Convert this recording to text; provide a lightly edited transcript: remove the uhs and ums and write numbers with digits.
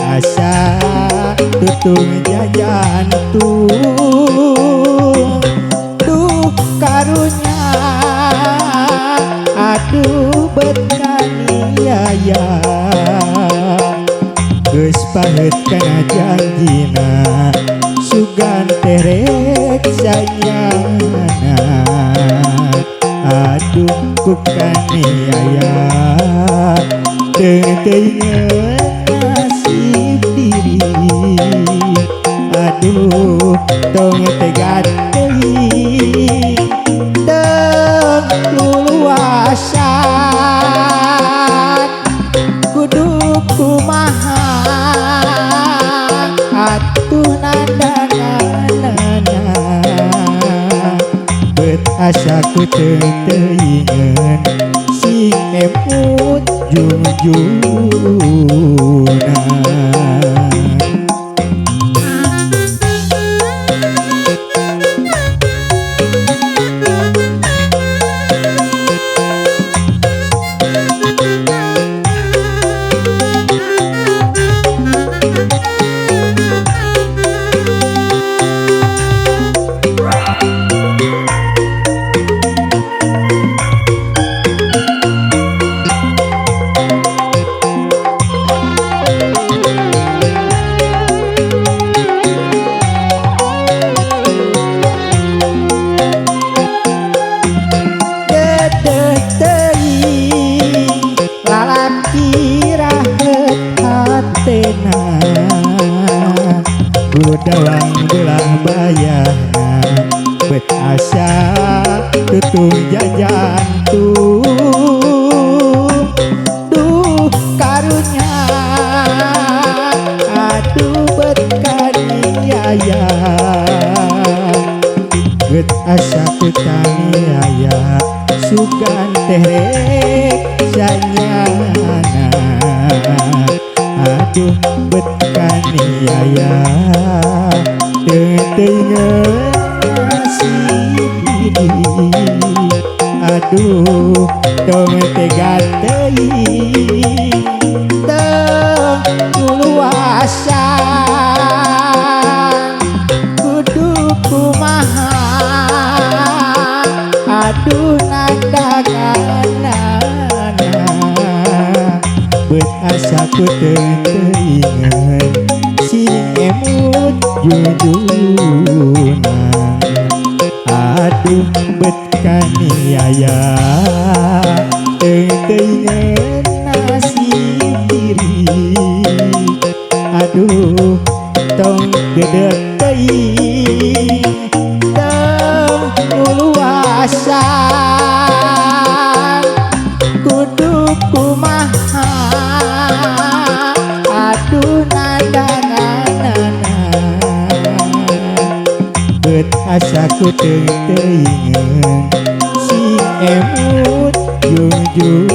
asa tutung jajan duh karunya aduh berkaniaya geus pahet kana janjina sugan terek sayangana aduh ku kaniaya teu nasib diri aduh tong tegat teuing teu luluasan kudu kumaha atuh nandanana bet asa ku teu teuingeun sing emut junjuna dalang belah bayana bet asa tutung jajan duh karunya aduh bet kaniaya bet asa ku kaniaya sugan terek sanyana aduh bet kaniaya teuingeun nasib diri aduh tong tegat teuing teu luluasan kudu kumaha aduh nandaganana bet asa ku teu teuingeun sing emut junjuna aduh bet kaniaya teu teuingeun nasib diri aduh tong gedeg teuing teu luluasan kudu kumaha aduh bet asa ku teu teuingeun si emut junjuna